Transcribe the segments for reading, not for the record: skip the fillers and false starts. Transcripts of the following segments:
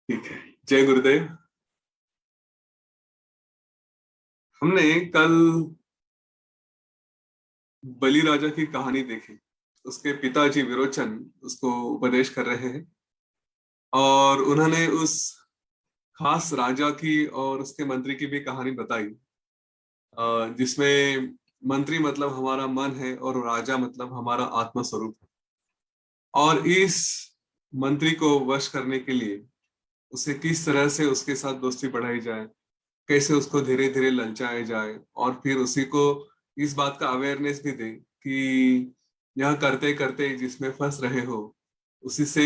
ठीक है। जय गुरुदेव। हमने कल बलि राजा की कहानी देखी। उसके पिताजी विरोचन उसको उपदेश कर रहे हैं और उन्होंने उस खास राजा की और उसके मंत्री की भी कहानी बताई, जिसमें मंत्री मतलब हमारा मन है और राजा मतलब हमारा आत्मा स्वरूप है। और इस मंत्री को वश करने के लिए उसे किस तरह से उसके साथ दोस्ती बढ़ाई जाए, कैसे उसको धीरे धीरे ललचाया जाए और फिर उसी को इस बात का अवेयरनेस भी दे कि यह करते करते जिसमें फंस रहे हो उसी से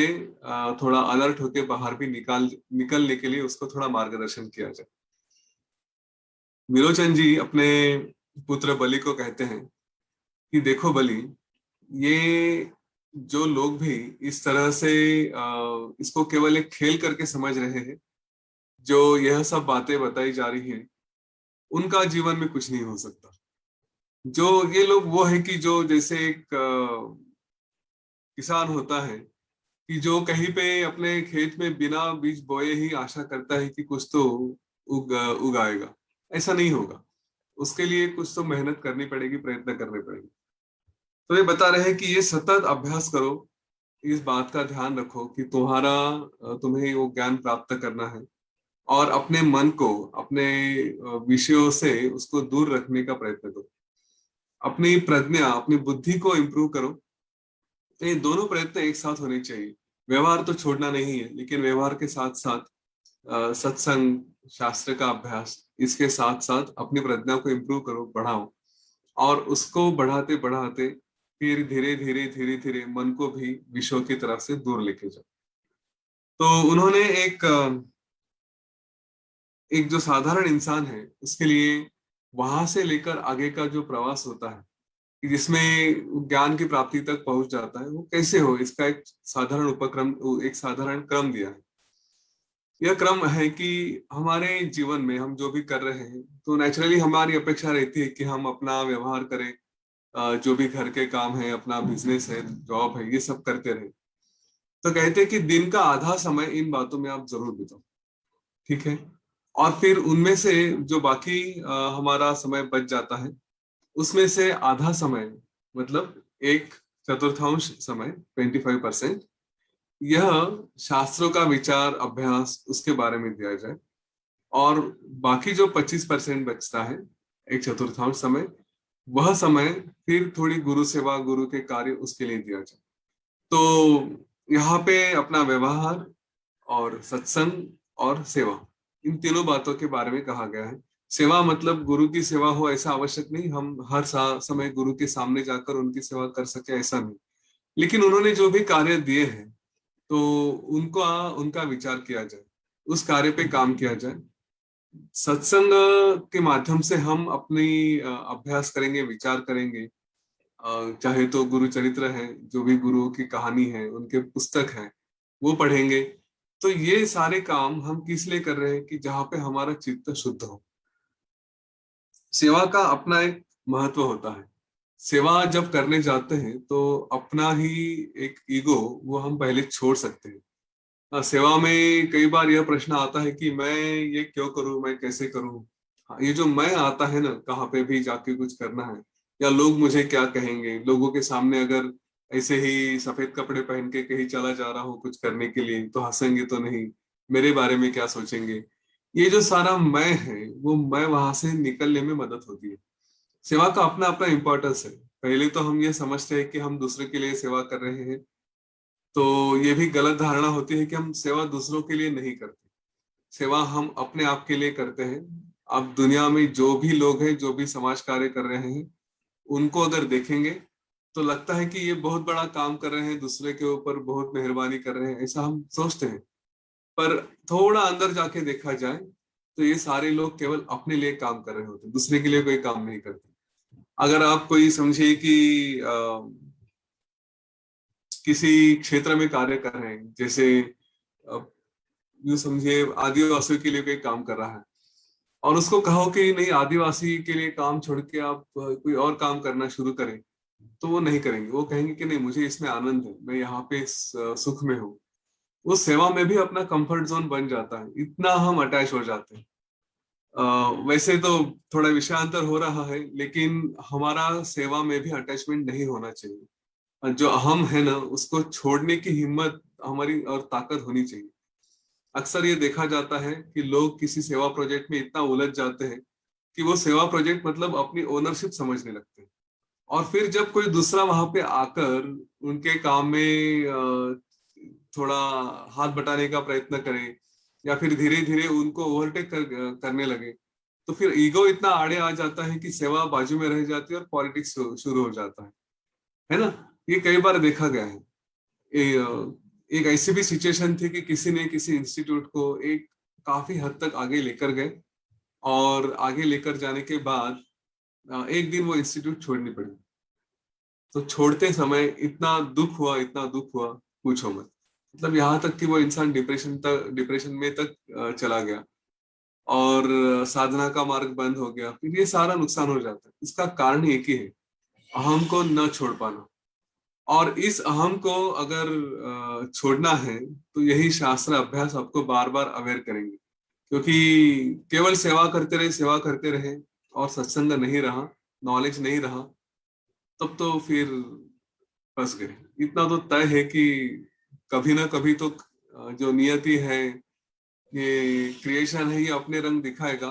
थोड़ा अलर्ट होके बाहर भी निकलने के लिए उसको थोड़ा मार्गदर्शन किया जाए। विरोचन जी अपने पुत्र बलि को कहते हैं कि देखो बलि, ये जो लोग भी इस तरह से इसको केवल एक खेल करके समझ रहे हैं, जो यह सब बातें बताई जा रही हैं, उनका जीवन में कुछ नहीं हो सकता। जो ये लोग वो है कि जो जैसे एक किसान होता है कि जो कहीं पे अपने खेत में बिना बीज बोए ही आशा करता है कि कुछ तो उगाएगा। ऐसा नहीं होगा। उसके लिए कुछ तो मेहनत करनी पड़ेगी, प्रयत्न करने पड़ेंगे। तो ये बता रहे हैं कि ये सतत अभ्यास करो, इस बात का ध्यान रखो कि तुम्हें वो ज्ञान प्राप्त करना है और अपने मन को अपने विषयों से उसको दूर रखने का प्रयत्न करो। अपनी प्रज्ञा, अपनी बुद्धि को इम्प्रूव करो। तो ये दोनों प्रयत्न एक साथ होने चाहिए। व्यवहार तो छोड़ना नहीं है, लेकिन व्यवहार के साथ साथ सत्संग, शास्त्र का अभ्यास, इसके साथ साथ अपनी प्रज्ञा को इम्प्रूव करो, बढ़ाओ। और उसको बढ़ाते बढ़ाते फिर धीरे धीरे धीरे धीरे मन को भी विषयों की तरफ से दूर लेके जाओ। तो उन्होंने एक जो साधारण इंसान है उसके लिए वहां से लेकर आगे का जो प्रवास होता है कि जिसमें ज्ञान की प्राप्ति तक पहुंच जाता है, वो कैसे हो, इसका एक साधारण उपक्रम, एक साधारण क्रम दिया है। यह क्रम है कि हमारे जीवन में हम जो भी कर रहे हैं तो नेचुरली हमारी अपेक्षा रहती है कि हम अपना व्यवहार करें, जो भी घर के काम है, अपना बिजनेस है, जॉब है, ये सब करते रहे। तो कहते हैं कि दिन का आधा समय इन बातों में आप जरूर बिताओ। ठीक है। और फिर उनमें से जो बाकी हमारा समय बच जाता है, उसमें से आधा समय, मतलब एक चतुर्थांश समय, 25%, यह शास्त्रों का विचार अभ्यास उसके बारे में दिया जाए। और बाकी जो 25% बचता है, एक चतुर्थांश समय, वह समय फिर थोड़ी गुरु सेवा, गुरु के कार्य, उसके लिए दिया जाए। तो यहाँ पे अपना व्यवहार और सत्संग और सेवा, इन तीनों बातों के बारे में कहा गया है। सेवा मतलब गुरु की सेवा हो ऐसा आवश्यक नहीं, हम हर समय गुरु के सामने जाकर उनकी सेवा कर सके ऐसा नहीं। लेकिन उन्होंने जो भी कार्य दिए हैं तो उनका उनका विचार किया जाए, उस कार्य पे काम किया जाए। सत्संग के माध्यम से हम अपनी अभ्यास करेंगे, विचार करेंगे। चाहे तो गुरु चरित्र है, जो भी गुरुओं की कहानी है, उनके पुस्तक है, वो पढ़ेंगे। तो ये सारे काम हम किस लिए कर रहे हैं कि जहाँ पे हमारा चित्त शुद्ध हो। सेवा का अपना एक महत्व होता है। सेवा जब करने जाते हैं तो अपना ही एक ईगो, वो हम पहले छोड़ सकते हैं। सेवा में कई बार यह प्रश्न आता है कि मैं ये क्यों करूं, मैं कैसे करूं। हाँ, ये जो मैं आता है ना, कहाँ पे भी जाके कुछ करना है, या लोग मुझे क्या कहेंगे, लोगों के सामने अगर ऐसे ही सफेद कपड़े पहन के कहीं चला जा रहा हूँ कुछ करने के लिए, तो हंसेंगे तो नहीं, मेरे बारे में क्या सोचेंगे। ये जो सारा मैं है, वो मैं वहां से निकलने में मदद होती है। सेवा का अपना अपना इम्पोर्टेंस है। पहले तो हम ये समझते हैं कि हम दूसरे के लिए सेवा कर रहे हैं, तो ये भी गलत धारणा होती है कि हम सेवा दूसरों के लिए नहीं करते। सेवा हम अपने आप के लिए करते हैं। अब दुनिया में जो भी लोग हैं, जो भी समाज कार्य कर रहे हैं, उनको अगर देखेंगे तो लगता है कि ये बहुत बड़ा काम कर रहे हैं, दूसरे के ऊपर बहुत मेहरबानी कर रहे हैं, ऐसा हम सोचते हैं। पर थोड़ा अंदर जाके देखा जाए तो ये सारे लोग केवल अपने लिए काम कर रहे होते हैं, दूसरे के लिए कोई काम नहीं करते। अगर आप कोई समझिए कि किसी क्षेत्र में कार्य कर रहे हैं, जैसे अ, यूं समझिए आदिवासियों के लिए कोई काम कर रहा है, और उसको कहो कि नहीं, आदिवासी के लिए काम छोड़ के आप कोई और काम करना शुरू करें, तो वो नहीं करेंगे। वो कहेंगे कि नहीं, मुझे इसमें आनंद है, मैं यहाँ पे सुख में हूँ। वो सेवा में भी अपना कंफर्ट जोन बन जाता है, इतना हम अटैच हो जाते हैं। वैसे तो थोड़ा विषयांतर हो रहा है, लेकिन हमारा सेवा में भी अटैचमेंट नहीं होना चाहिए। जो अहम है ना, उसको छोड़ने की हिम्मत हमारी और ताकत होनी चाहिए। अक्सर ये देखा जाता है कि लोग किसी सेवा प्रोजेक्ट में इतना उलझ जाते हैं कि वो सेवा प्रोजेक्ट मतलब अपनी ओनरशिप समझने लगते हैं। और फिर जब कोई दूसरा वहां पे आकर उनके काम में थोड़ा हाथ बटाने का प्रयत्न करे, या फिर धीरे धीरे उनको ओवरटेक करने लगे, तो फिर ईगो इतना आड़े आ जाता है कि सेवा बाजू में रह जाती है और पॉलिटिक्स शुरू हो जाता है ना। ये कई बार देखा गया है। एक ऐसी भी सिचुएशन थी कि किसी ने किसी इंस्टीट्यूट को एक काफी हद तक आगे लेकर गए, और आगे लेकर जाने के बाद एक दिन वो इंस्टीट्यूट छोड़नी पड़ी। तो छोड़ते समय इतना दुख हुआ, इतना दुख हुआ, पूछो मत। मतलब यहाँ तक कि वो इंसान डिप्रेशन में तक चला गया, और साधना का मार्ग बंद हो गया, फिर ये सारा नुकसान हो जाता है। इसका कारण एक ही है, अहम को न छोड़ पाना। और इस अहम को अगर छोड़ना है, तो यही शास्त्र अभ्यास आपको बार बार अवेयर करेंगे। क्योंकि केवल सेवा करते रहे और सत्संग नहीं रहा, नॉलेज नहीं रहा, तब तो फिर फंस गए। इतना तो तय है कि कभी ना कभी तो जो नियति है, ये क्रिएशन है, ये अपने रंग दिखाएगा,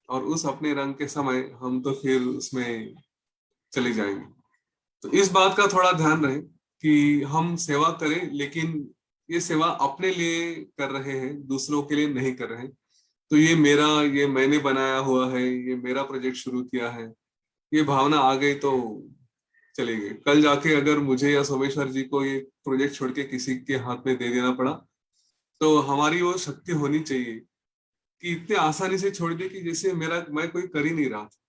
और उस अपने रंग के समय हम तो फिर उसमें चले जाएंगे। तो इस बात का थोड़ा ध्यान रहे कि हम सेवा करें, लेकिन ये सेवा अपने लिए कर रहे हैं, दूसरों के लिए नहीं कर रहे हैं। तो ये मैंने बनाया हुआ है, ये मेरा प्रोजेक्ट शुरू किया है, ये भावना आ गई तो चले गए। कल जाके अगर मुझे या सोमेश्वर जी को ये प्रोजेक्ट छोड़ के किसी के हाथ में दे देना पड़ा, तो हमारी वो शक्ति होनी चाहिए कि इतने आसानी से छोड़ दे कि जैसे मैं कोई कर ही नहीं रहा था।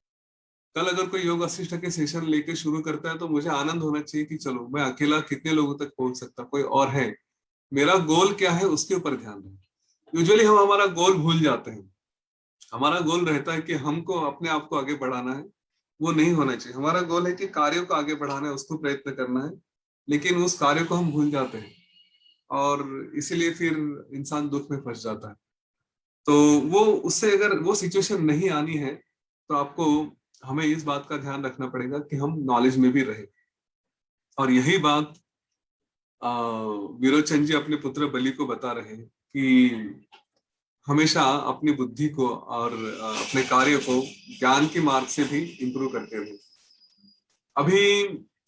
कल अगर कोई योग वशिष्ठ के सेशन लेके शुरू करता है, तो मुझे आनंद होना चाहिए कि चलो मैं अकेला कितने लोगों तक पहुंच सकता, कोई और है, मेरा गोल क्या है उसके ऊपर ध्यान दें। यूजुअली हम हमारा गोल भूल जाते हैं। हमारा गोल रहता है कि हमको अपने आप को आगे बढ़ाना है, वो नहीं होना चाहिए। हमारा गोल है कि कार्यों को आगे बढ़ाना है, उसको प्रयत्न करना है, लेकिन उस कार्य को हम भूल जाते हैं, और इसीलिए फिर इंसान दुख में फंस जाता है। तो वो उससे अगर वो सिचुएशन नहीं आनी है, तो आपको हमें इस बात का ध्यान रखना पड़ेगा कि हम नॉलेज में भी रहे। और यही बात विरोचन जी अपने पुत्र बलि को बता रहे हैं कि हमेशा अपनी बुद्धि को और अपने कार्य को ज्ञान के मार्ग से भी इंप्रूव करते रहे। अभी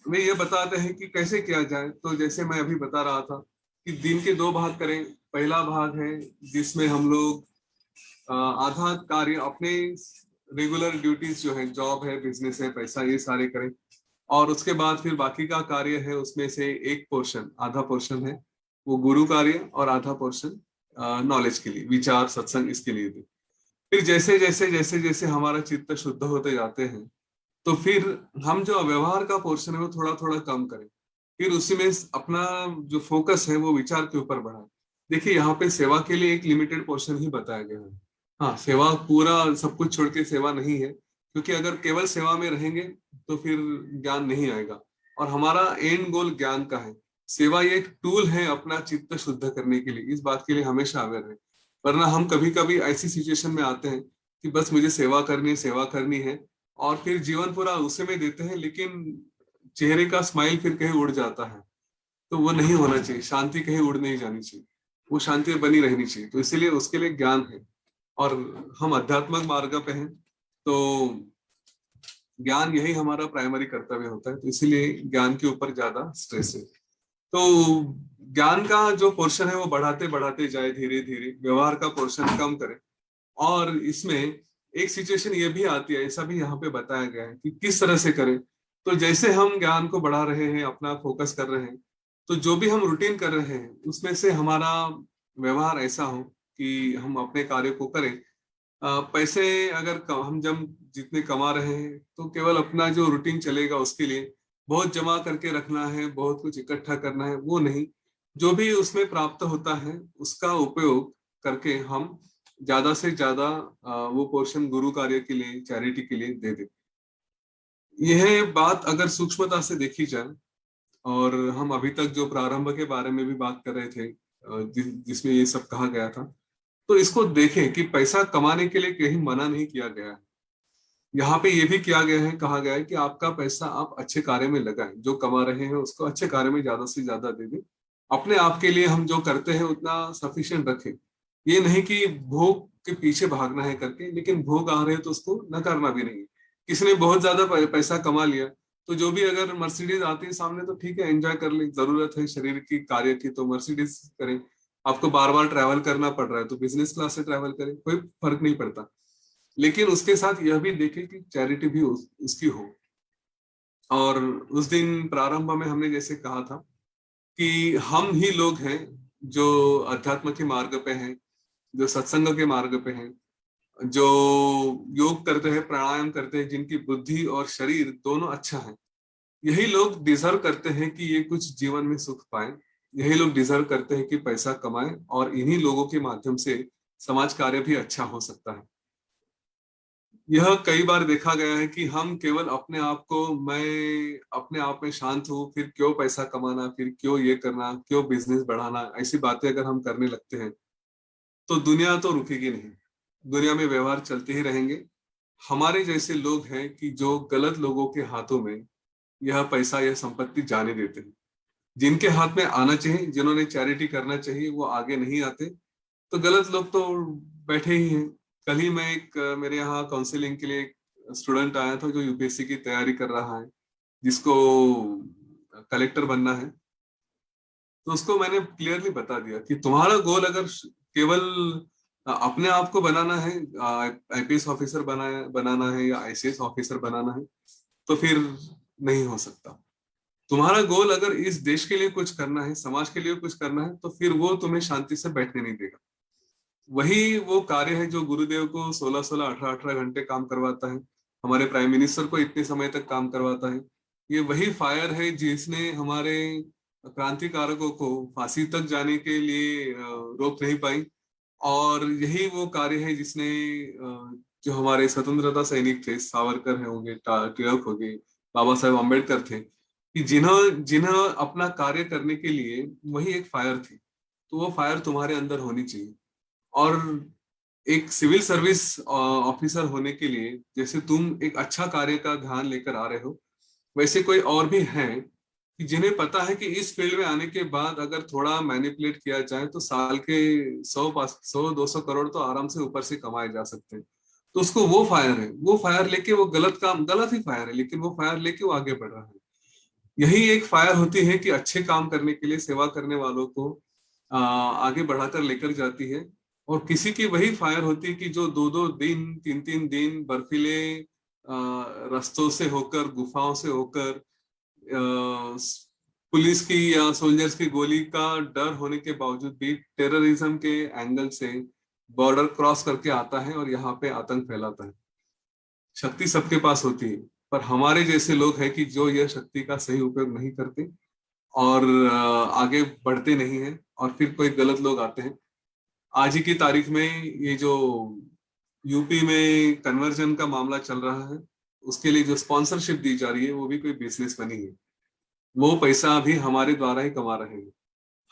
वे ये बताते हैं कि कैसे किया जाए। तो जैसे मैं अभी बता रहा था कि दिन के दो भाग करें। पहला भाग है जिसमें हम लोग आधा कार्य अपने रेगुलर ड्यूटीज जो है, जॉब है, बिजनेस है, पैसा, ये सारे करें। और उसके बाद फिर बाकी का कार्य है, उसमें से एक पोर्शन, आधा पोर्शन है वो गुरु कार्य, और आधा पोर्शन नॉलेज के लिए, विचार सत्संग, इसके लिए भी। फिर जैसे जैसे हमारा चित्त शुद्ध होते जाते हैं, तो फिर हम जो व्यवहार का पोर्शन है वो थोड़ा थोड़ा कम करें। फिर उसी में अपना जो फोकस है वो विचार के ऊपर बढ़ाए। देखिए, यहाँ पे सेवा के लिए एक लिमिटेड पोर्शन ही बताया गया है। हाँ, सेवा पूरा सब कुछ छोड़ के सेवा नहीं है, क्योंकि अगर केवल सेवा में रहेंगे तो फिर ज्ञान नहीं आएगा। और हमारा एंड गोल ज्ञान का है। सेवा ये एक टूल है अपना चित्त शुद्ध करने के लिए, इस बात के लिए हमेशा अवेयर है। वरना हम कभी कभी ऐसी सिचुएशन में आते हैं कि बस मुझे सेवा करनी है, और फिर जीवन पूरा उसी में देते हैं, लेकिन चेहरे का स्माइल फिर कहीं उड़ जाता है। तो वो नहीं होना चाहिए, शांति कहीं उड़ नहीं जानी चाहिए, वो शांति बनी रहनी चाहिए। तो इसीलिए उसके लिए ज्ञान है, और हम आध्यात्मिक मार्ग पे हैं, तो ज्ञान यही हमारा प्राइमरी कर्तव्य होता है। तो इसीलिए ज्ञान के ऊपर ज्यादा स्ट्रेस है। तो ज्ञान का जो पोर्शन है वो बढ़ाते बढ़ाते जाए, धीरे धीरे व्यवहार का पोर्शन कम करें। और इसमें एक सिचुएशन ये भी आती है, ऐसा भी यहाँ पे बताया गया है कि किस तरह से करें। तो जैसे हम ज्ञान को बढ़ा रहे हैं, अपना फोकस कर रहे हैं, तो जो भी हम रूटीन कर रहे हैं उसमें से हमारा व्यवहार ऐसा हो कि हम अपने कार्य को करें। पैसे अगर हम जब जितने कमा रहे हैं, तो केवल अपना जो रूटीन चलेगा उसके लिए बहुत जमा करके रखना है, बहुत कुछ इकट्ठा करना है, वो नहीं। जो भी उसमें प्राप्त होता है उसका उपयोग करके हम ज्यादा से ज्यादा वो पोर्शन गुरु कार्य के लिए, चैरिटी के लिए दे दे। यह बात अगर सूक्ष्मता से देखी जाए, और हम अभी तक जो प्रारंभ के बारे में भी बात कर रहे थे जिसमें ये सब कहा गया था। तो इसको देखें कि पैसा कमाने के लिए कहीं मना नहीं किया गया है। यहाँ पे ये भी किया गया है, कहा गया है कि आपका पैसा आप अच्छे कार्य में लगाएं, जो कमा रहे हैं उसको अच्छे कार्य में ज्यादा से ज्यादा दे दें। अपने आप के लिए हम जो करते हैं उतना सफिशिएंट रखें। ये नहीं कि भोग के पीछे भागना है करके, लेकिन भोग आ रहे हैं तो उसको नकारना भी नहीं। किसी ने बहुत ज्यादा पैसा कमा लिया, तो जो भी अगर मर्सिडीज आती है सामने तो ठीक है, एंजॉय कर ले, जरूरत है शरीर की कार्य की तो मर्सिडीज करें। आपको बार बार ट्रैवल करना पड़ रहा है तो बिजनेस क्लास से ट्रैवल करें, कोई फर्क नहीं पड़ता। लेकिन उसके साथ यह भी देखें कि चैरिटी भी उसकी हो। और उस दिन प्रारंभ में हमने जैसे कहा था कि हम ही लोग हैं जो अध्यात्म के मार्ग पे हैं, जो सत्संग के मार्ग पे हैं, जो योग करते हैं, प्राणायाम करते हैं, जिनकी बुद्धि और शरीर दोनों अच्छा है। यही लोग डिजर्व करते हैं कि ये कुछ जीवन में सुख पाए। यही लोग डिजर्व करते हैं कि पैसा कमाएं, और इन्हीं लोगों के माध्यम से समाज कार्य भी अच्छा हो सकता है। यह कई बार देखा गया है कि हम केवल अपने आप को, मैं अपने आप में शांत हूँ, फिर क्यों पैसा कमाना, फिर क्यों ये करना, क्यों बिजनेस बढ़ाना, ऐसी बातें अगर हम करने लगते हैं तो दुनिया तो रुकेगी नहीं। दुनिया में व्यवहार चलते ही रहेंगे। हमारे जैसे लोग हैं कि जो गलत लोगों के हाथों में यह पैसा, यह संपत्ति जाने देते हैं। जिनके हाथ में आना चाहिए, जिन्होंने चैरिटी करना चाहिए, वो आगे नहीं आते, तो गलत लोग तो बैठे ही हैं। कल ही मैं मेरे यहाँ काउंसलिंग के लिए एक स्टूडेंट आया था जो यूपीएससी की तैयारी कर रहा है, जिसको कलेक्टर बनना है। तो उसको मैंने क्लियरली बता दिया कि तुम्हारा गोल अगर केवल अपने आप को बनाना है, आईपीएस ऑफिसर बनाना है या आईसीएस ऑफिसर बनाना है, तो फिर नहीं हो सकता। तुम्हारा गोल अगर इस देश के लिए कुछ करना है, समाज के लिए कुछ करना है, तो फिर वो तुम्हें शांति से बैठने नहीं देगा। वही वो कार्य है जो गुरुदेव को 16-16, 18-18 घंटे काम करवाता है, हमारे प्राइम मिनिस्टर को इतने समय तक काम करवाता है। ये वही फायर है जिसने हमारे क्रांतिकारकों को फांसी तक जाने के लिए रोक नहीं पाई। और यही वो कार्य है जिसने जो हमारे स्वतंत्रता सैनिक थे, सावरकर है होंगे, टिळक हो गए, बाबा साहेब अम्बेडकर थे, कि जिन्हें जिन्हें अपना कार्य करने के लिए वही एक फायर थी। तो वो फायर तुम्हारे अंदर होनी चाहिए। और एक सिविल सर्विस ऑफिसर होने के लिए जैसे तुम एक अच्छा कार्य का ध्यान लेकर आ रहे हो, वैसे कोई और भी हैं कि जिन्हें पता है कि इस फील्ड में आने के बाद अगर थोड़ा मैनिपुलेट किया जाए तो साल के 100-200 करोड़ तो आराम से ऊपर से कमाए जा सकते हैं। तो उसको वो फायर है, वो फायर लेके वो गलत काम, गलत ही फायर है, लेकिन वो फायर लेके वो आगे बढ़ रहा है। यही एक फायर होती है कि अच्छे काम करने के लिए सेवा करने वालों को आगे बढ़ाकर लेकर जाती है। और किसी की वही फायर होती है कि जो 2-2 दिन, 3-3 दिन बर्फीले रास्तों से होकर, गुफाओं से होकर, पुलिस की या सोल्जर्स की गोली का डर होने के बावजूद भी टेररिज्म के एंगल से बॉर्डर क्रॉस करके आता है और यहाँ पे आतंक फैलाता है। शक्ति सबके पास होती है, पर हमारे जैसे लोग हैं कि जो यह शक्ति का सही उपयोग नहीं करते और आगे बढ़ते नहीं हैं, और फिर कोई गलत लोग आते हैं। आज ही की तारीख में ये जो यूपी में कन्वर्जन का मामला चल रहा है, उसके लिए जो स्पॉन्सरशिप दी जा रही है वो भी कोई बिजनेस बनी है। वो पैसा भी हमारे द्वारा ही कमा रहे हैं।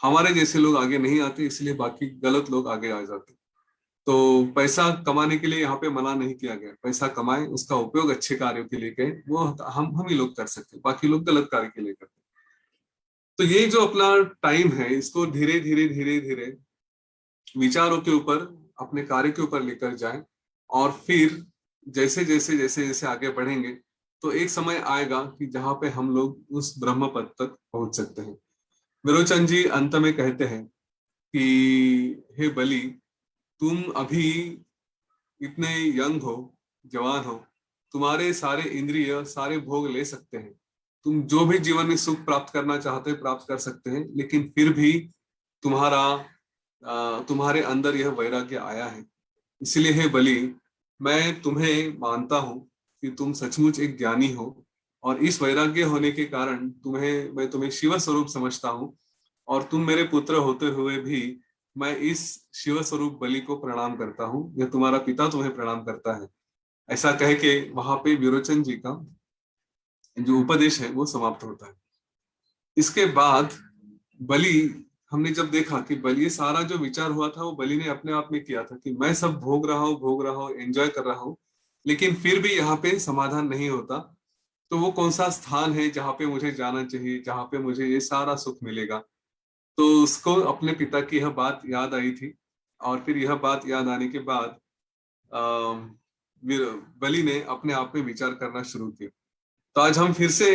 हमारे जैसे लोग आगे नहीं आते, इसलिए बाकी गलत लोग आगे आ जाते। तो पैसा कमाने के लिए यहाँ पे मना नहीं किया गया। पैसा कमाए, उसका उपयोग अच्छे कार्यों के लिए करें, वो हम ही लोग कर सकते हैं, बाकी लोग गलत कार्य के लिए करते हैं। तो ये जो अपना टाइम है, इसको धीरे धीरे धीरे धीरे विचारों के ऊपर, अपने कार्य के ऊपर लेकर जाएं। और फिर जैसे जैसे जैसे जैसे आगे बढ़ेंगे तो एक समय आएगा कि जहाँ पे हम लोग उस ब्रह्म पद तक पहुंच सकते हैं। विरोचन जी अंत में कहते हैं कि हे बलि, तुम अभी इतने यंग हो, जवान हो, तुम्हारे सारे इंद्रिय, सारे भोग ले सकते हैं, तुम जो भी जीवन में सुख प्राप्त करना चाहते हैं प्राप्त कर सकते हैं, लेकिन फिर भी तुम्हारा तुम्हारे अंदर यह वैराग्य आया है। इसलिए हे बलि, मैं तुम्हें मानता हूं कि तुम सचमुच एक ज्ञानी हो, और इस वैराग्य होने के कारण मैं तुम्हें शिव स्वरूप समझता हूँ। और तुम मेरे पुत्र होते हुए भी मैं इस शिव स्वरूप बलि को प्रणाम करता हूँ, यह तुम्हारा पिता तुम्हें प्रणाम करता है। ऐसा कह के वहां पे विरोचन जी का जो उपदेश है वो समाप्त होता है। इसके बाद बलि हमने जब देखा कि बलि, ये सारा जो विचार हुआ था वो बलि ने अपने आप में किया था कि मैं सब भोग रहा हूँ, एंजॉय कर रहा हूँ, लेकिन फिर भी यहाँ पे समाधान नहीं होता। तो वो कौन सा स्थान है जहाँ पे मुझे जाना चाहिए, जहाँ पे मुझे ये सारा सुख मिलेगा। तो उसको अपने पिता की यह बात याद आई थी। और फिर यह बात याद आने के बाद बलि ने अपने आप में विचार करना शुरू किया। तो आज हम फिर से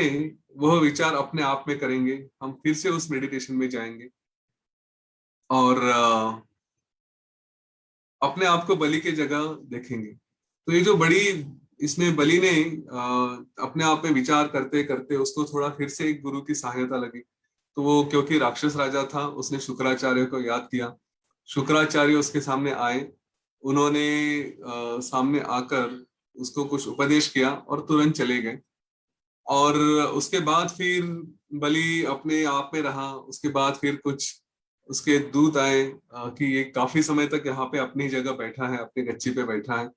वह विचार अपने आप में करेंगे, हम फिर से उस मेडिटेशन में जाएंगे और अपने आप को बलि की जगह देखेंगे। तो ये जो बड़ी, इसमें बलि ने अपने आप में विचार करते करते उसको थोड़ा फिर से एक गुरु की सहायता लगी। तो वो क्योंकि राक्षस राजा था, उसने शुक्राचार्य को याद किया। शुक्राचार्य उसके सामने आए, उन्होंने सामने आकर उसको कुछ उपदेश किया और तुरंत चले गए। और उसके बाद फिर बलि अपने आप में रहा। उसके बाद फिर कुछ उसके दूत आए कि ये काफी समय तक यहाँ पे अपनी जगह बैठा है, अपनी गच्ची पे बैठा है।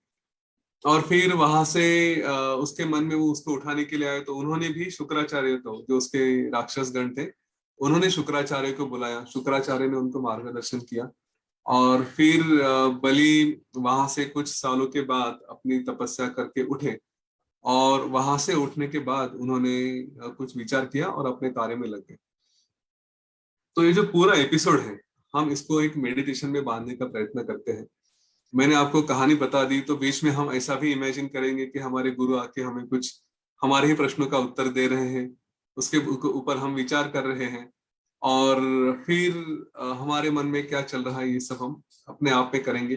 और फिर वहां से उसके मन में वो उसको उठाने के लिए आए। तो उन्होंने भी शुक्राचार्य को, जो उसके राक्षस गण थे, उन्होंने शुक्राचार्य को बुलाया। शुक्राचार्य ने उनको मार्गदर्शन किया। और फिर बलि वहां से कुछ सालों के बाद अपनी तपस्या करके उठे। और वहां से उठने के बाद उन्होंने कुछ विचार किया और अपने कार्य में लग गए। तो ये जो पूरा एपिसोड है, हम इसको एक मेडिटेशन में बांधने का प्रयत्न करते हैं। मैंने आपको कहानी बता दी, तो बीच में हम ऐसा भी इमेजिन करेंगे कि हमारे गुरु आके हमें कुछ हमारे ही प्रश्नों का उत्तर दे रहे हैं, उसके ऊपर हम विचार कर रहे हैं। और फिर हमारे मन में क्या चल रहा है ये सब हम अपने आप में करेंगे।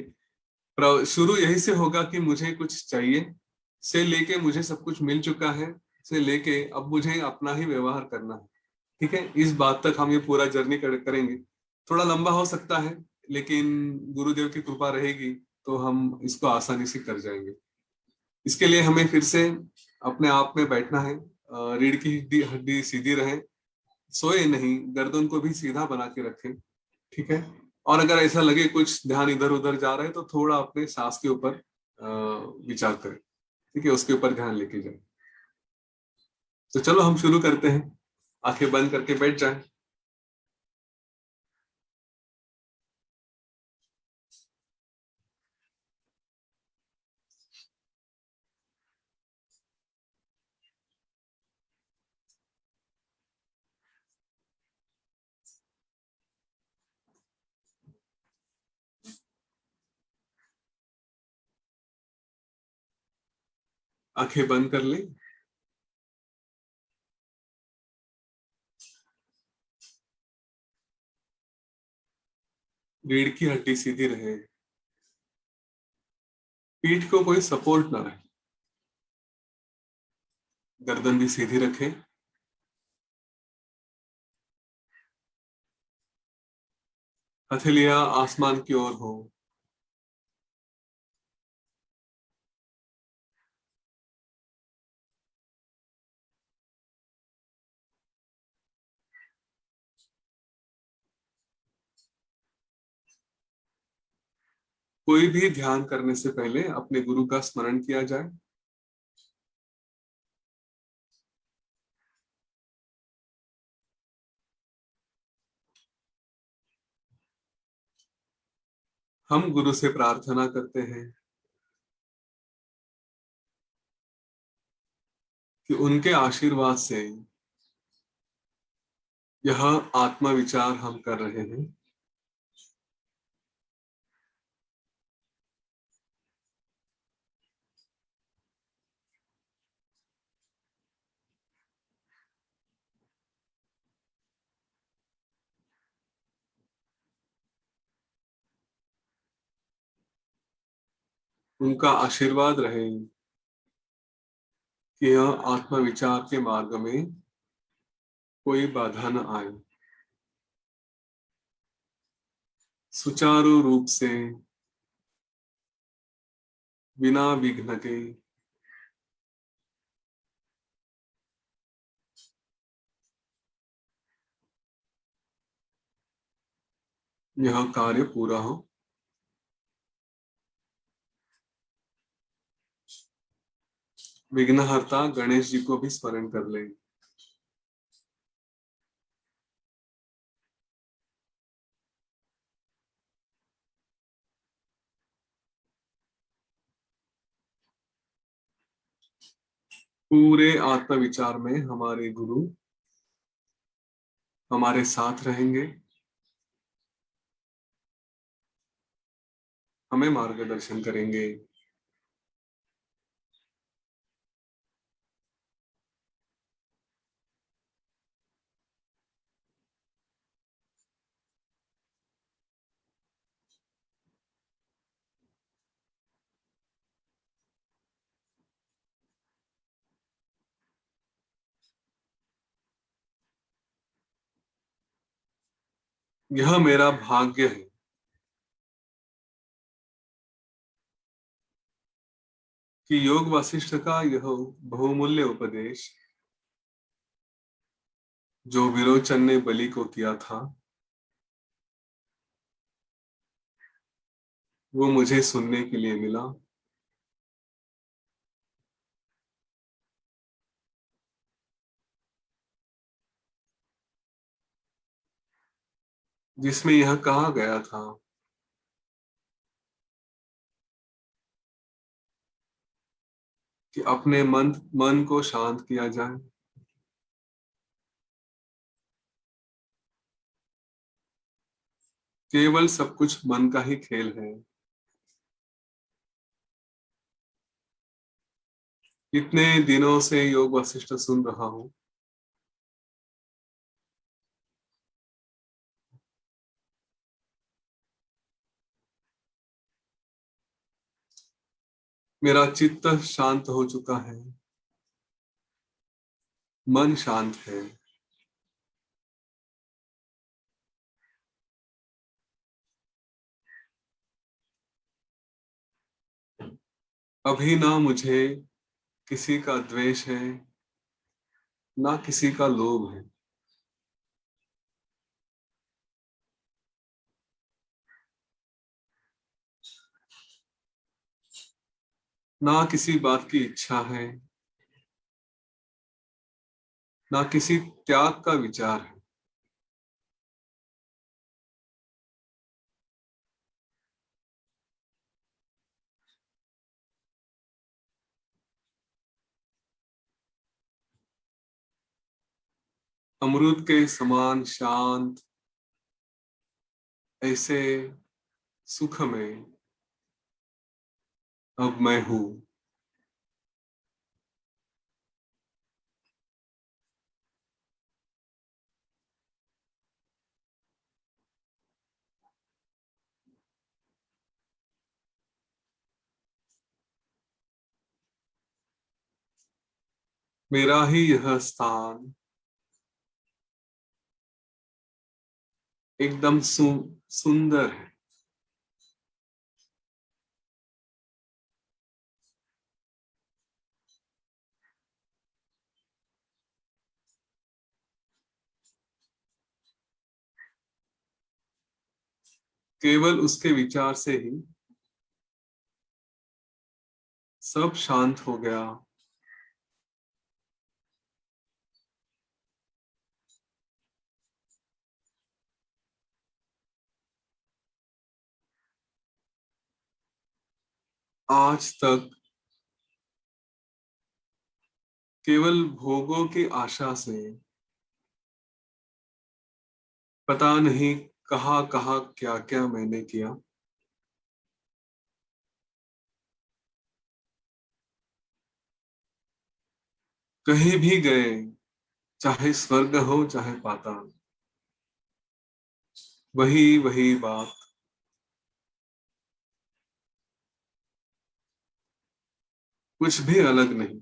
शुरू यही से होगा कि मुझे कुछ चाहिए, से लेके मुझे सब कुछ मिल चुका है, से लेके अब मुझे अपना ही व्यवहार करना है। ठीक है, इस बात तक हम ये पूरा जर्नी करेंगे। थोड़ा लंबा हो सकता है, लेकिन गुरुदेव की कृपा रहेगी तो हम इसको आसानी से कर जाएंगे। इसके लिए हमें फिर से अपने आप में बैठना है। रीढ़ की हड्डी हड्डी सीधी रहे, सोए नहीं, गर्दन को भी सीधा बना के रखें। ठीक है। और अगर ऐसा लगे कुछ ध्यान इधर उधर जा रहा है तो थोड़ा अपने सांस के ऊपर विचार करें। ठीक है, उसके ऊपर ध्यान लेके जाए। तो चलो हम शुरू करते हैं। आंखें बंद करके बैठ जाएं। आंखें बंद कर लें। रीढ़ की हड्डी सीधी रहे, पीठ को कोई सपोर्ट ना रहे, गर्दन भी सीधी रखें। हथेलियां आसमान की ओर हो। कोई भी ध्यान करने से पहले अपने गुरु का स्मरण किया जाए। हम गुरु से प्रार्थना करते हैं कि उनके आशीर्वाद से यह आत्मा विचार हम कर रहे हैं, उनका आशीर्वाद रहे कि यह आत्मा विचार के मार्ग में कोई बाधा न आए, सुचारू रूप से, बिना विघ्न के यह कार्य पूरा हो। विघ्नहर्ता गणेश जी को भी स्मरण कर लें। पूरे आत्मविचार में हमारे गुरु हमारे साथ रहेंगे, हमें मार्गदर्शन करेंगे। यह मेरा भाग्य है कि योग वासिष्ठ का यह बहुमूल्य उपदेश जो विरोचन ने बलि को किया था, वो मुझे सुनने के लिए मिला। जिसमें यह कहा गया था कि अपने मन को शांत किया जाए, केवल सब कुछ मन का ही खेल है। इतने दिनों से योग वशिष्ठ सुन रहा हूं, मेरा चित्त शांत हो चुका है, मन शांत है। अभी ना मुझे किसी का द्वेष है, ना किसी का लोभ है। ना किसी बात की इच्छा है, ना किसी त्याग का विचार है। अमृत के समान शांत, ऐसे सुख में अब मैं हूं। मेरा ही यह स्थान एकदम सुंदर है। केवल उसके विचार से ही सब शांत हो गया। आज तक केवल भोगों की आशा से पता नहीं कहाँ कहाँ क्या क्या मैंने किया। कहीं भी गए, चाहे स्वर्ग हो चाहे पाताल, वही वही बात, कुछ भी अलग नहीं।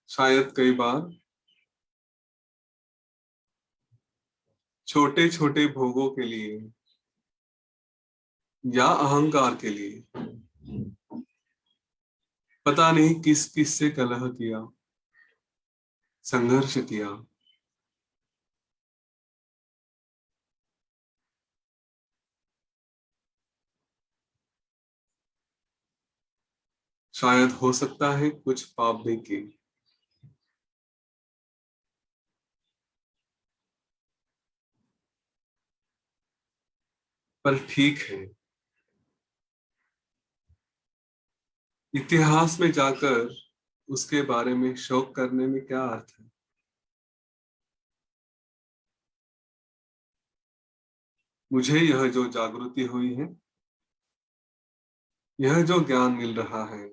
शायद कई बार छोटे छोटे भोगों के लिए या अहंकार के लिए पता नहीं किस किस से कलह किया, संघर्ष किया। शायद हो सकता है कुछ पाप भी किए। पर ठीक है, इतिहास में जाकर उसके बारे में शोक करने में क्या अर्थ है। मुझे यह जो जागृति हुई है, यह जो ज्ञान मिल रहा है,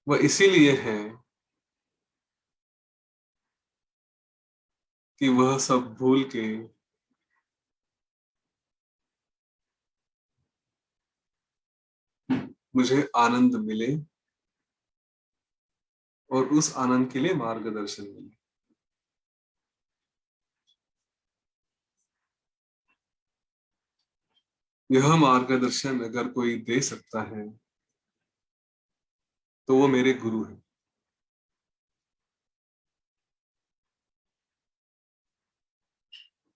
वह इसीलिए है कि वह सब भूल के मुझे आनंद मिले और उस आनंद के लिए मार्गदर्शन मिले। यह मार्गदर्शन अगर कोई दे सकता है तो वो मेरे गुरु हैं।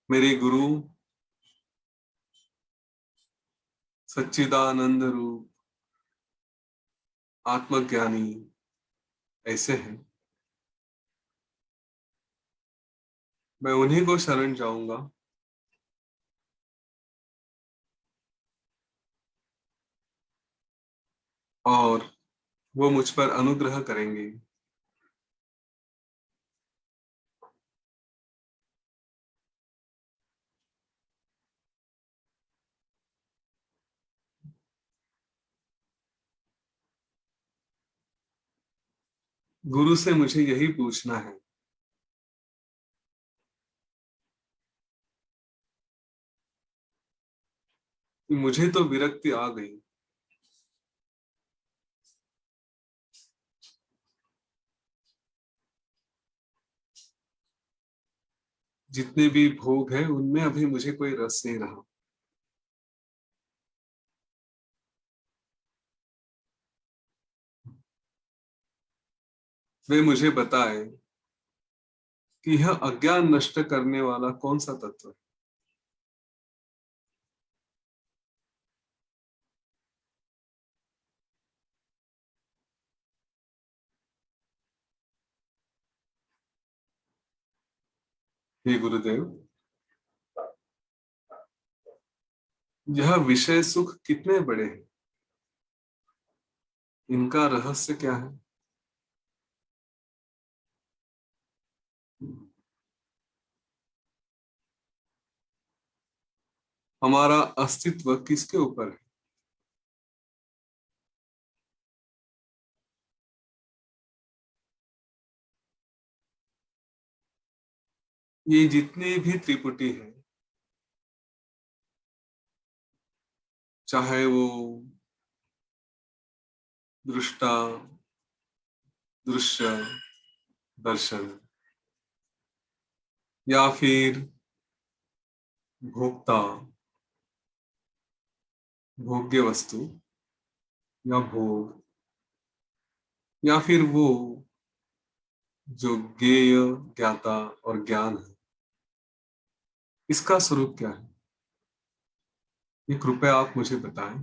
मेरे गुरु सच्चिदानंद रूप आत्मज्ञानी ऐसे हैं। मैं उन्हीं को शरण जाऊंगा और वो मुझ पर अनुग्रह करेंगे। गुरु से मुझे यही पूछना है कि मुझे तो विरक्ति आ गई, जितने भी भोग है उनमें अभी मुझे कोई रस नहीं रहा। वे मुझे बताए कि यह अज्ञान नष्ट करने वाला कौन सा तत्व है। हे गुरुदेव, यह विषय सुख कितने बड़े हैं, इनका रहस्य क्या है। हमारा अस्तित्व किसके ऊपर है। ये जितनी भी त्रिपुटी है, चाहे वो दृष्टा, दृश्य, दर्शन या फिर भोक्ता, भोग्य वस्तु या भोग, या फिर वो जो ज्ञेय, ज्ञाता और ज्ञान है, इसका स्वरूप क्या है, ये कृपया आप मुझे बताएं।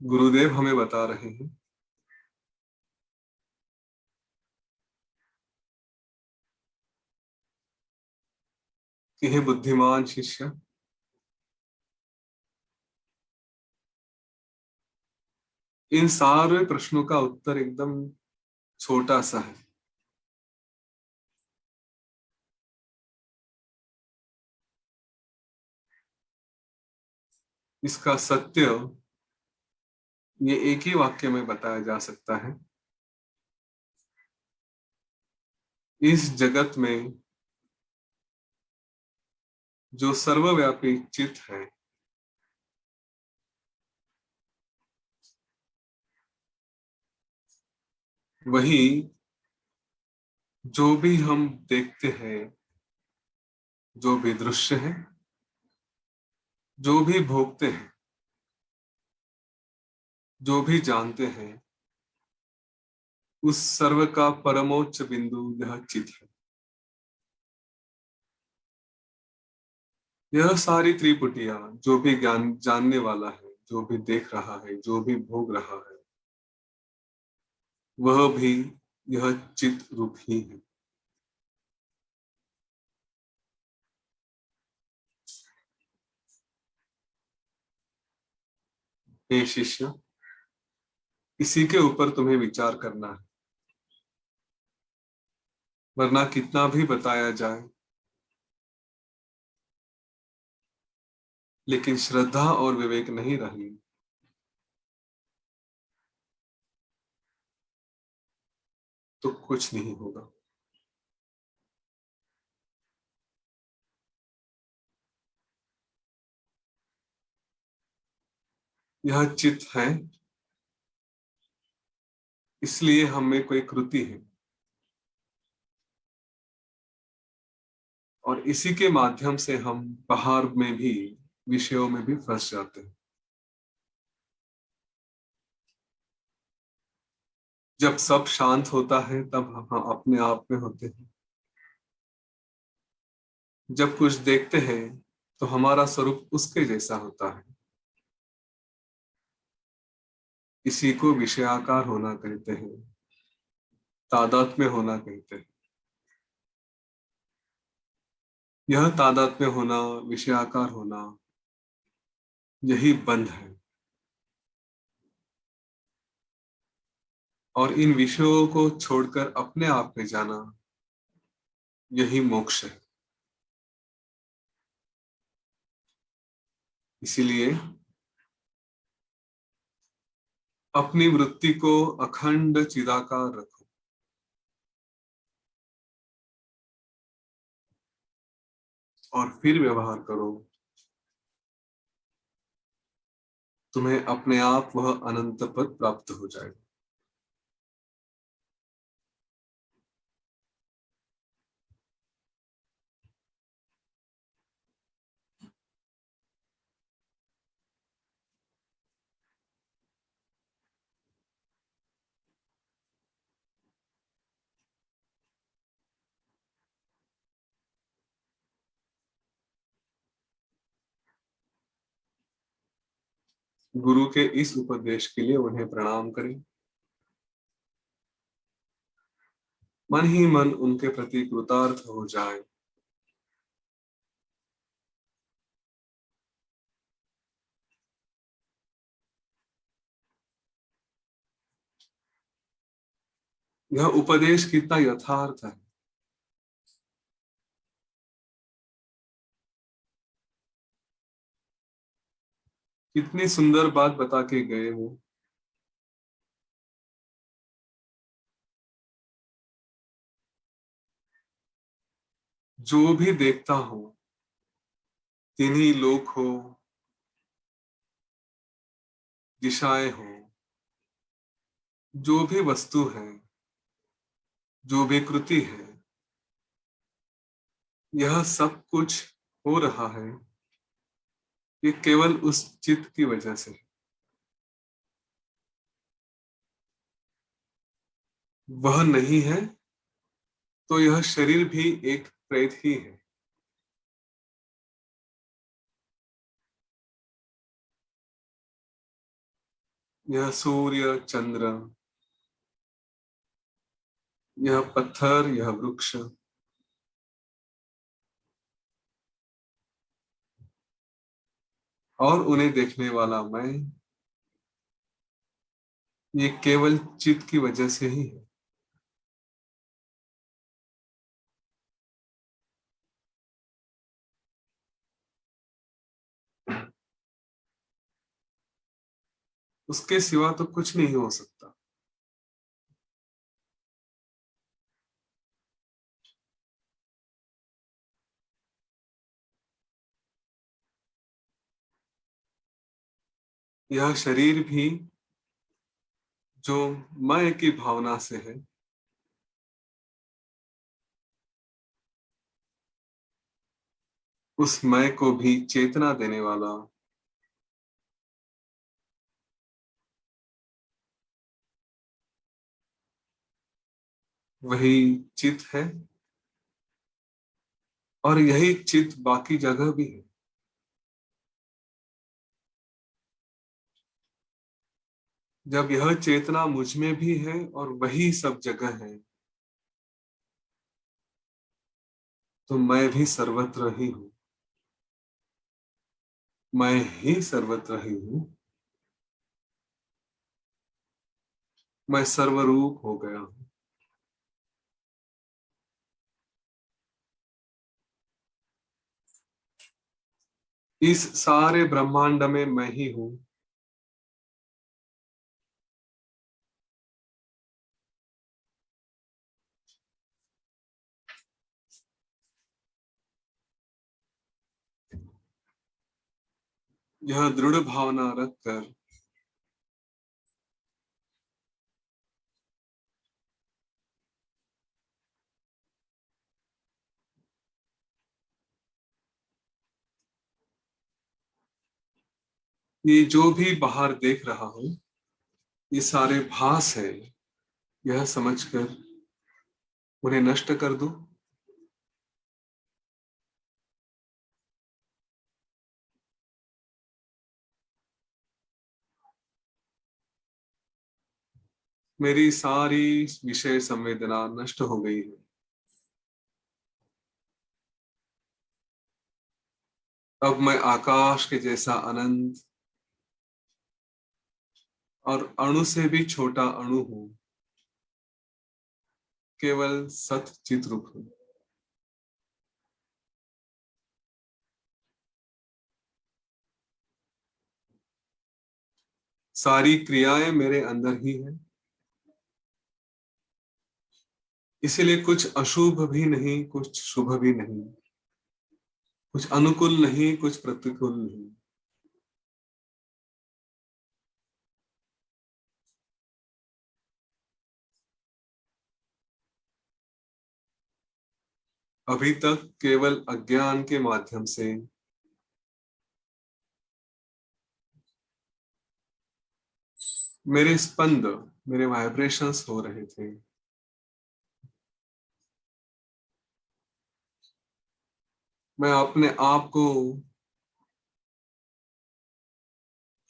गुरुदेव हमें बता रहे हैं कि हे बुद्धिमान शिष्य, इन सारे प्रश्नों का उत्तर एकदम छोटा सा है। इसका सत्य ये एक ही वाक्य में बताया जा सकता है। इस जगत में जो सर्वव्यापी चित है, वही जो भी हम देखते हैं, जो भी दृश्य है, जो भी भोगते हैं, जो भी जानते हैं, उस सर्व का परमोच्च बिंदु यह चित है। यह सारी त्रिपुटियां जो भी ज्ञान जानने वाला है, जो भी देख रहा है, जो भी भोग रहा है, वह भी यह चित रूप ही है। हे शिष्य, इसी के ऊपर तुम्हें विचार करना है, वरना कितना भी बताया जाए, लेकिन श्रद्धा और विवेक नहीं रही तो कुछ नहीं होगा। यह चित है, इसलिए हम में कोई कृति है, और इसी के माध्यम से हम बाहर में भी, विषयों में भी फंस जाते हैं। जब सब शांत होता है तब हम अपने आप में होते हैं। जब कुछ देखते हैं तो हमारा स्वरूप उसके जैसा होता है। इसी को विषयाकार होना कहते हैं, तादात्म्य होना कहते हैं। यह तादात्म्य होना, विषयाकार होना, यही बंध है। और इन विषयों को छोड़कर अपने आप में जाना, यही मोक्ष है। इसीलिए अपनी वृत्ति को अखंड चिदाकार रखो, और फिर व्यवहार करो। तुम्हें अपने आप वह अनंत पद प्राप्त हो जाएगा। गुरु के इस उपदेश के लिए उन्हें प्रणाम करें। मन ही मन उनके प्रति कृतार्थ हो जाए। यह उपदेश कितना यथार्थ है। कितनी सुंदर बात बता के गए वो। जो भी देखता हो, तिन्ही लोक हो, दिशाएं हो, जो भी वस्तु है, जो भी कृति है, यह सब कुछ हो रहा है, ये केवल उस चित्त की वजह से। वह नहीं है तो यह शरीर भी एक प्रेत ही है। यह सूर्य, चंद्र, यह पत्थर, यह वृक्ष, और उन्हें देखने वाला मैं, ये केवल चित्त की वजह से ही है। उसके सिवा तो कुछ नहीं हो सकता। यह शरीर भी जो मैं की भावना से है, उस मैं को भी चेतना देने वाला वही चित है, और यही चित बाकी जगह भी है। जब यह चेतना मुझ में भी है और वही सब जगह है, तो मैं भी सर्वत्र ही हूँ। मैं ही सर्वत्र ही हूँ। मैं सर्वरूप हो गया हूँ। इस सारे ब्रह्मांड में मैं ही हूँ। यह दृढ़ भावना रखकर ये जो भी बाहर देख रहा हूँ, ये सारे भास है, यह समझकर उन्हें नष्ट कर दूं। मेरी सारी विषय संवेदना नष्ट हो गई है। अब मैं आकाश के जैसा अनंत और अणु से भी छोटा अणु हूँ, केवल सत चित रूप हूँ। सारी क्रियाएं मेरे अंदर ही है, इसीलिए कुछ अशुभ भी नहीं, कुछ शुभ भी नहीं, कुछ अनुकूल नहीं, कुछ प्रतिकूल नहीं। अभी तक केवल अज्ञान के माध्यम से मेरे स्पंद, मेरे वाइब्रेशंस हो रहे थे। मैं अपने आप को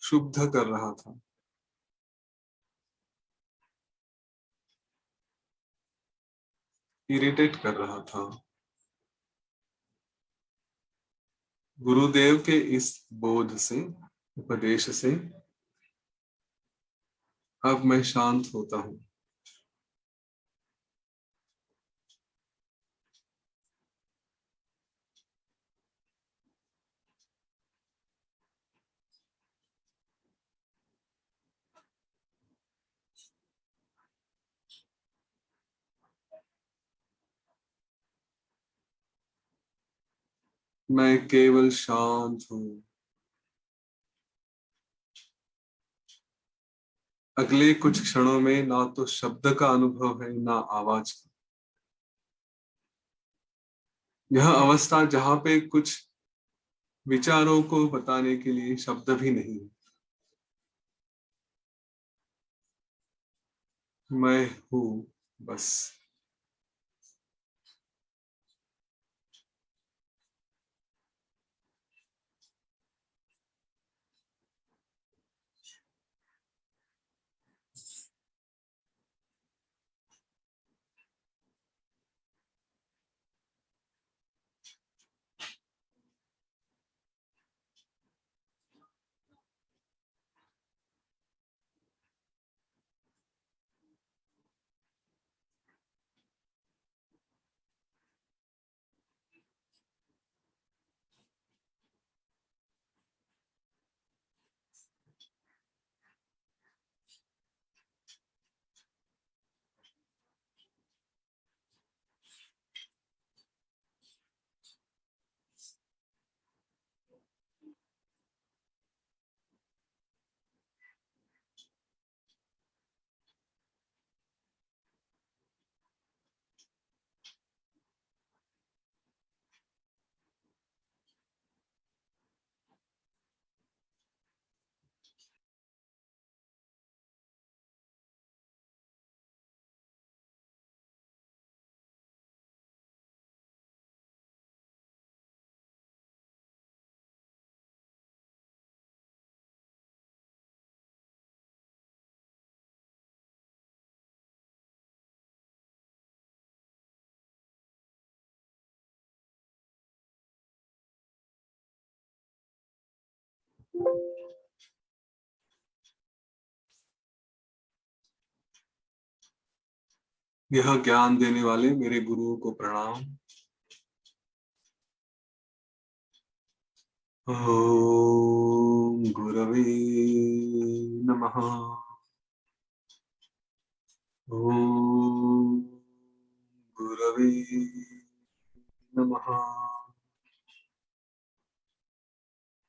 शुद्ध कर रहा था। इरिटेट कर रहा था। गुरुदेव के इस बोध से, उपदेश से अब मैं शांत होता हूँ। मैं केवल शांत हूँ। अगले कुछ क्षणों में ना तो शब्द का अनुभव है, ना आवाज का। यह अवस्था जहां पे कुछ विचारों को बताने के लिए शब्द भी नहीं है। मैं हूँ बस। यह ज्ञान देने वाले मेरे गुरुओं को प्रणाम। ओम गुरवे नमः। ओम गुरवे नमः।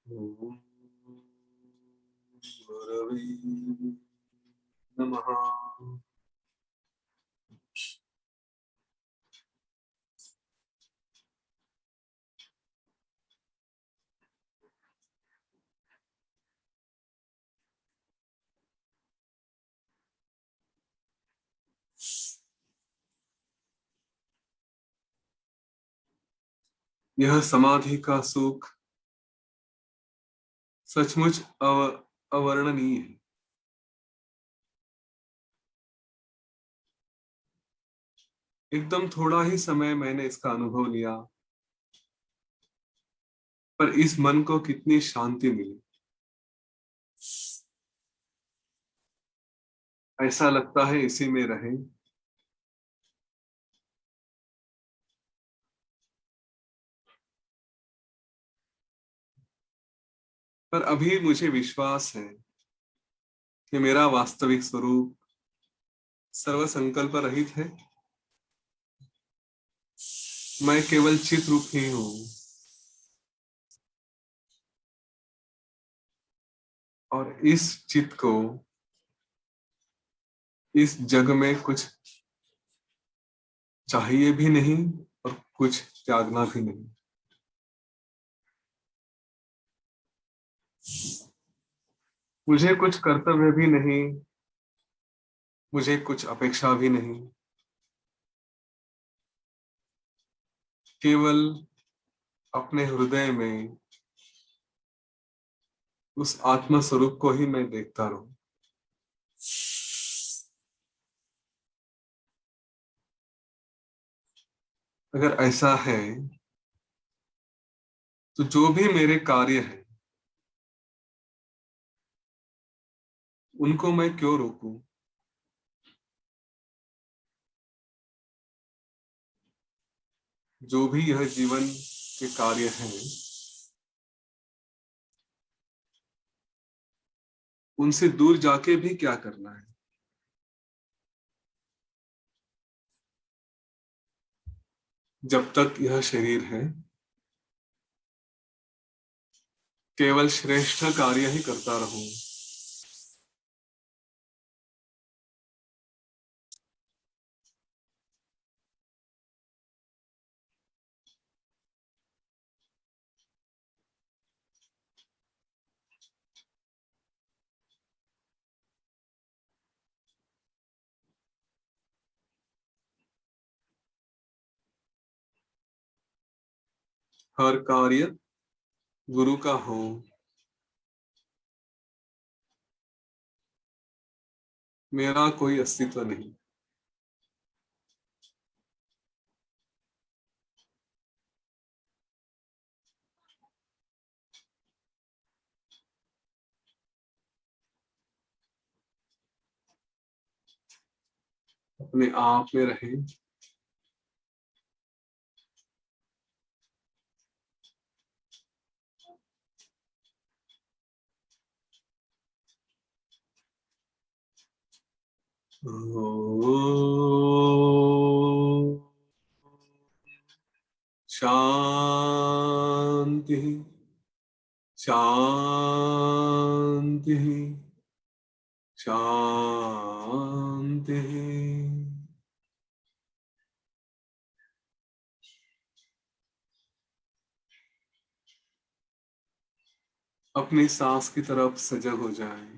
ओम गुरवे नमः। यह समाधि का सुख सचमुच अवर्णनीय है। एकदम थोड़ा ही समय मैंने इसका अनुभव लिया, पर इस मन को कितनी शांति मिली। ऐसा लगता है इसी में रहे। पर अभी मुझे विश्वास है कि मेरा वास्तविक स्वरूप सर्व संकल्प रहित है। मैं केवल चित रूप ही हूं, और इस चित को इस जग में कुछ चाहिए भी नहीं और कुछ त्यागना भी नहीं। मुझे कुछ कर्तव्य भी नहीं, मुझे कुछ अपेक्षा भी नहीं। केवल अपने हृदय में उस आत्म स्वरूप को ही मैं देखता रहूं। अगर ऐसा है तो जो भी मेरे कार्य है उनको मैं क्यों रोकूं। जो भी यह जीवन के कार्य हैं उनसे दूर जाके भी क्या करना है। जब तक यह शरीर है केवल श्रेष्ठ कार्य ही करता रहूं। हर कार्य गुरु का हो। मेरा कोई अस्तित्व नहीं। अपने आप में रहे। ओम शांति शांति शांति। अपनी सांस की तरफ सजग हो जाएं।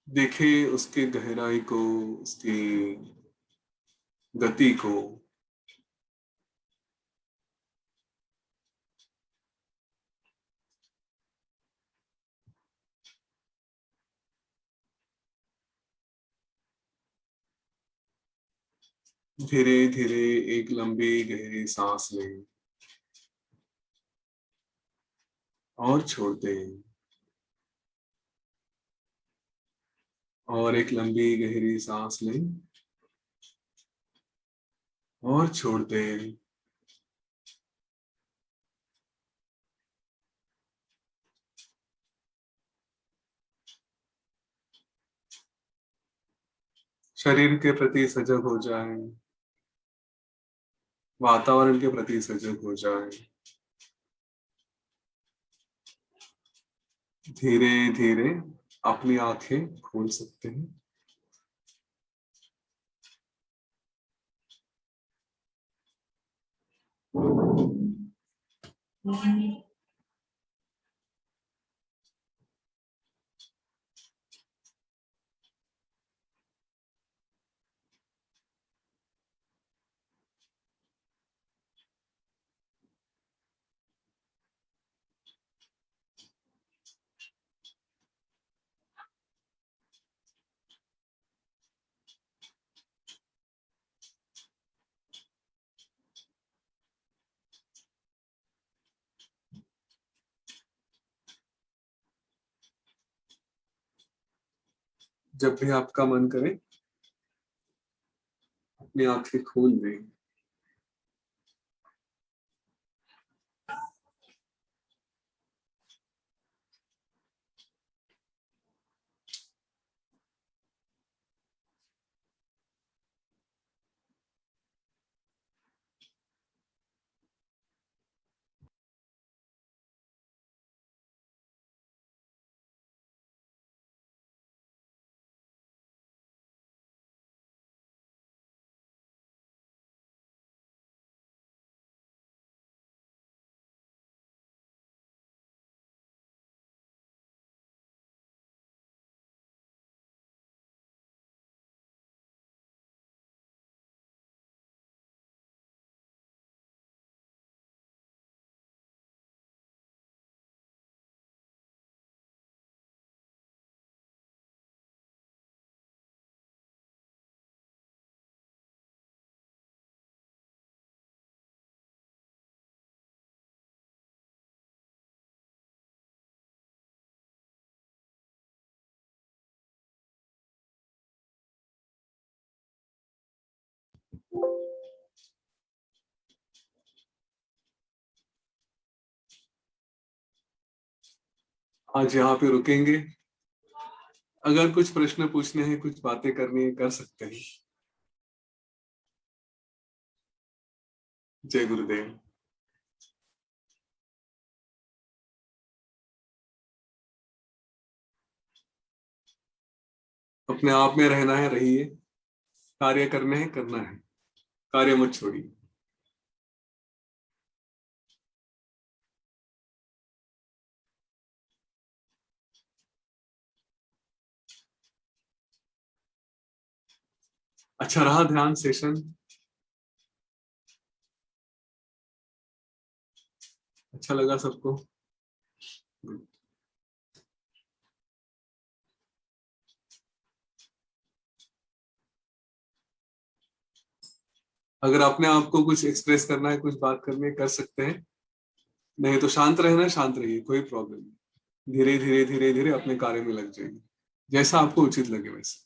देखिए उसकी गहराई को, उसकी गति को। धीरे धीरे एक लंबी गहरी सांस लें और छोड़ दें। और एक लंबी गहरी सांस लें और छोड़ दें। शरीर के प्रति सजग हो जाएं, वातावरण के प्रति सजग हो जाएं। धीरे धीरे अपनी आंखें खोल सकते हैं। जब भी आपका मन करे अपनी आंखें खोल दें। आज यहाँ पे रुकेंगे। अगर कुछ प्रश्न पूछने हैं, कुछ बातें करनी है, कर सकते हैं। जय गुरुदेव। अपने आप में रहना है, रहिए। कार्य करने हैं, करना है। कार्य मत छोड़िए। अच्छा रहा ध्यान सेशन? अच्छा लगा सबको? अगर अपने आप को कुछ एक्सप्रेस करना है, कुछ बात करनी है, कर सकते हैं। नहीं तो शांत रहना, शांत रहिए, कोई प्रॉब्लम नहीं। धीरे धीरे धीरे धीरे अपने कार्य में लग जाइए, जैसा आपको उचित लगे वैसे।